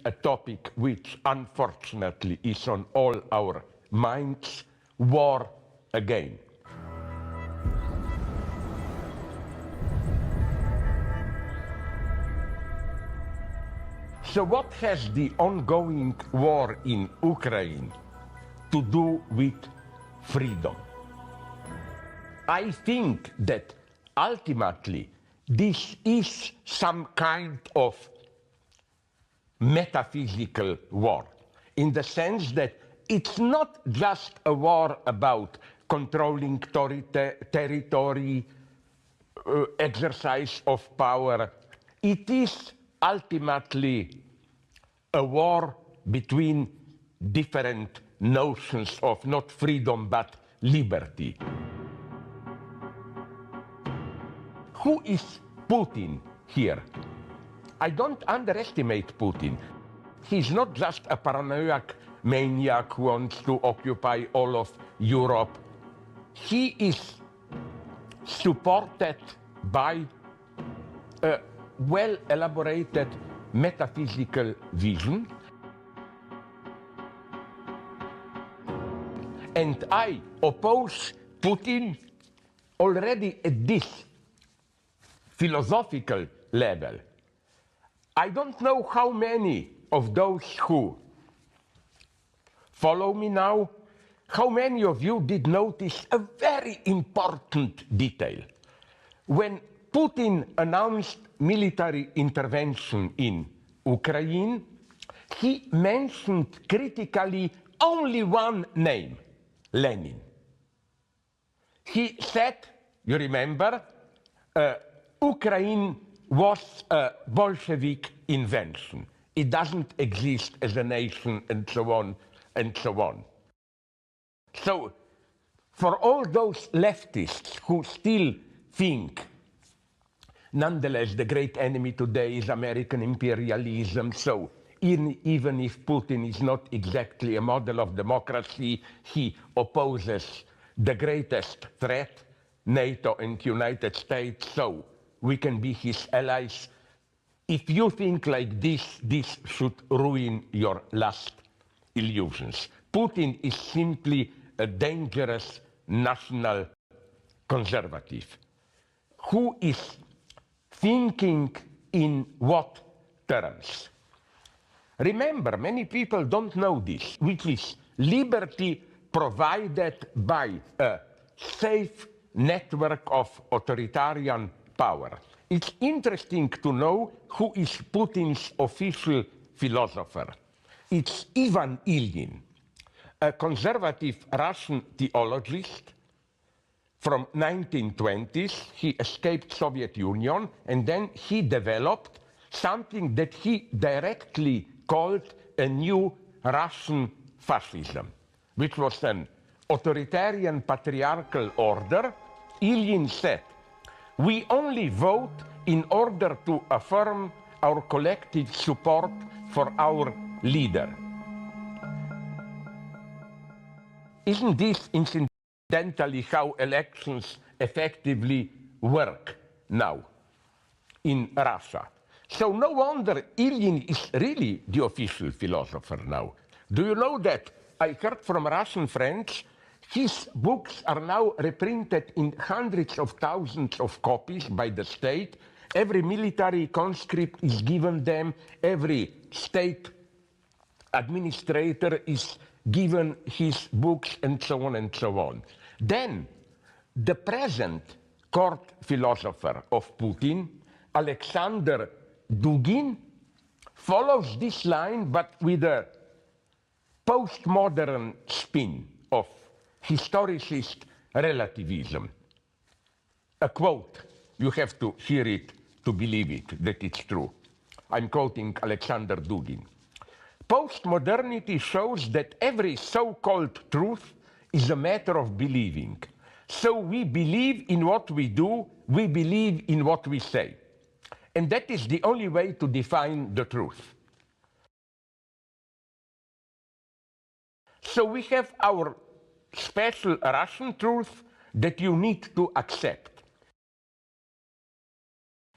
a topic which unfortunately is on all our minds: war again. So what has the ongoing war in Ukraine to do with freedom? I think that ultimately this is some kind of metaphysical war, in the sense that it's not just a war about controlling territory, exercise of power. It is ultimately a war between different notions of not freedom but liberty. Who is Putin here? I don't underestimate Putin. He's not just a paranoid maniac who wants to occupy all of Europe. He is supported by a well-elaborated metaphysical vision. And I oppose Putin already at this philosophical level. I don't know how many of those who follow me now, how many of you did notice a very important detail. When Putin announced military intervention in Ukraine, he mentioned critically only one name: Lenin. He said, you remember, Ukraine was a Bolshevik invention. It doesn't exist as a nation, and so on, and so on. So, for all those leftists who still think, nonetheless, the great enemy today is American imperialism, so even if Putin is not exactly a model of democracy, he opposes the greatest threat, NATO and United States, so we can be his allies. If you think like this, this should ruin your last illusions. Putin is simply a dangerous national conservative who is thinking in what terms? Remember, many people don't know this, which is liberty provided by a safe network of authoritarian power. It's interesting to know who is Putin's official philosopher. It's Ivan Ilyin, a conservative Russian theologist from 1920s. He escaped Soviet Union, and then he developed something that he directly called a new Russian fascism, which was an authoritarian patriarchal order. Ilyin said, we only vote in order to affirm our collective support for our leader. Isn't this incidentally how elections effectively work now in Russia? So no wonder Ilyin is really the official philosopher now. Do you know that I heard from Russian friends, his books are now reprinted in hundreds of thousands of copies by the state. Every military conscript is given them. Every state administrator is given his books, and so on and so on. Then, the present court philosopher of Putin, Alexander Dugin, follows this line, but with a postmodern spin of historicist relativism. A quote, you have to hear it to believe it, that it's true. I'm quoting Alexander Dugin. Postmodernity shows that every so-called truth is a matter of believing. So we believe in what we do, we believe in what we say. And that is the only way to define the truth. So we have our special Russian truth that you need to accept.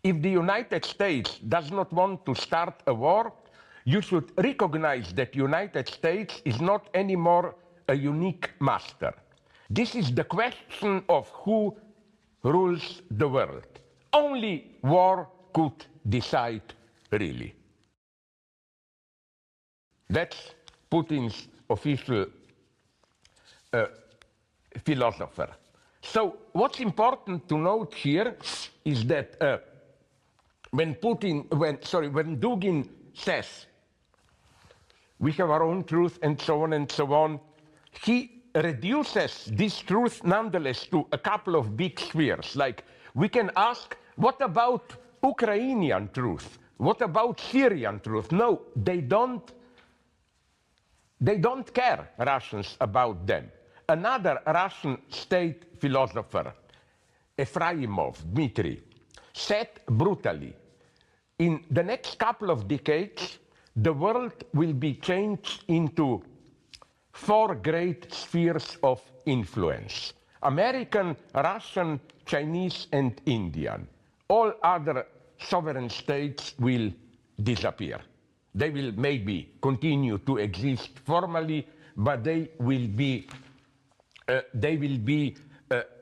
If the United States does not want to start a war, you should recognize that United States is not anymore a unique master. This is the question of who rules the world. Only war could decide really. That's Putin's official philosopher. So what's important to note here is that when Dugin says we have our own truth and so on, he reduces this truth nonetheless to a couple of big spheres. Like we can ask, what about Ukrainian truth? What about Syrian truth? No, they don't care, Russians, about them. Another Russian state philosopher, Efraimov, Dmitry, said brutally, in the next couple of decades, the world will be changed into 4 great spheres of influence: American, Russian, Chinese, and Indian. All other sovereign states will disappear. They will maybe continue to exist formally, but they will be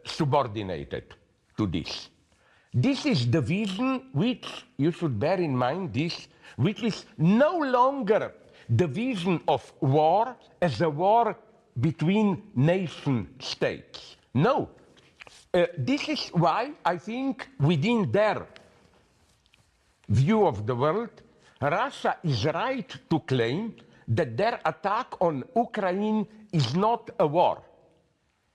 subordinated to this. This is the vision which, you should bear in mind this, which is no longer the vision of war as a war between nation states. No. This is why I think within their view of the world, Russia is right to claim that their attack on Ukraine is not a war.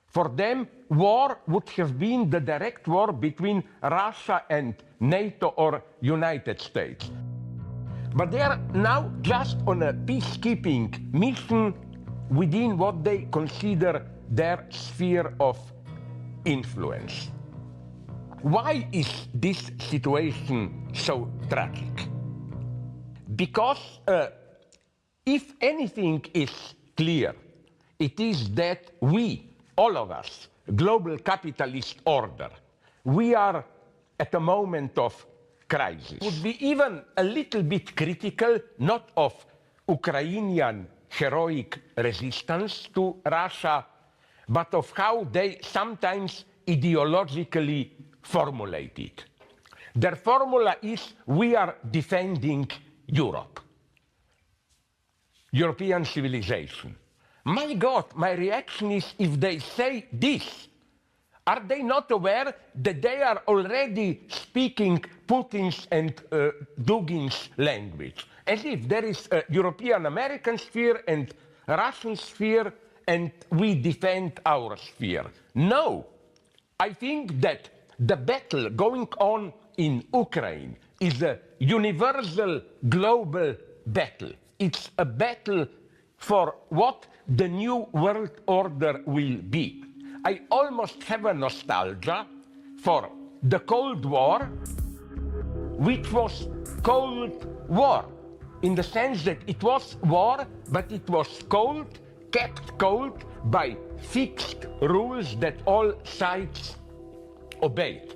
For them, war would have been the direct war between Russia and NATO or United States. But they are now just on a peacekeeping mission within what they consider their sphere of influence. Why is this situation so tragic? Because if anything is clear, it is that we, all of us, global capitalist order, we are at a moment of crisis. Would be even a little bit critical, not of Ukrainian heroic resistance to Russia, but of how they sometimes ideologically formulate it. Their formula is, we are defending Europe, European civilization. My God, my reaction is, if they say this, are they not aware that they are already speaking Putin's and Dugin's language? As if there is a European-American sphere and Russian sphere, and we defend our sphere. No, I think that the battle going on in Ukraine is a universal global battle. It's a battle for what the new world order will be. I almost have a nostalgia for the Cold War, which was Cold War, in the sense that it was war, but it was cold, kept cold by fixed rules that all sides obeyed.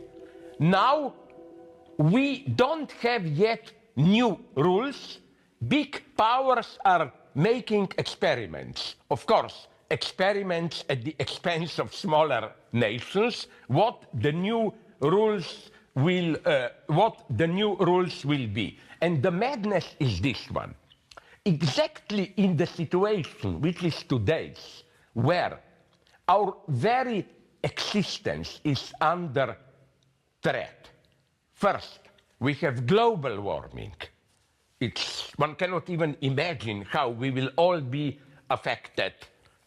Now, we don't have yet new rules. Big powers are making experiments. Of course, experiments at the expense of smaller nations. What the new rules will be. And the madness is this one. Exactly in the situation which is today's, where our very existence is under threat. First, we have global warming. One cannot even imagine how we will all be affected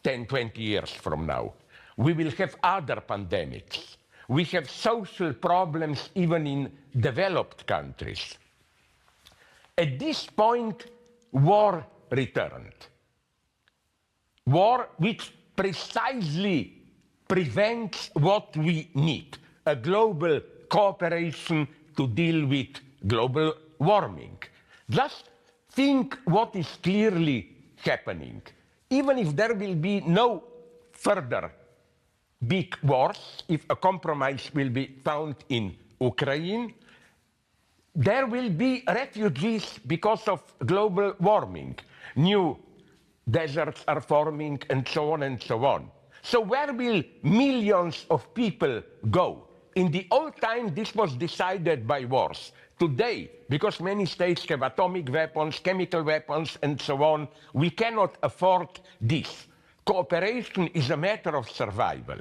10, 20 years from now. We will have other pandemics. We have social problems even in developed countries. At this point, war returned. War which precisely prevents what we need, a global cooperation to deal with global warming. Just think what is clearly happening. Even if there will be no further big wars, if a compromise will be found in Ukraine, There will be refugees because of global warming. New deserts are forming, and so on and so on. So where will millions of people go? In the old time, this was decided by wars. Today, because many states have atomic weapons, chemical weapons, and so on, we cannot afford this. Cooperation is a matter of survival.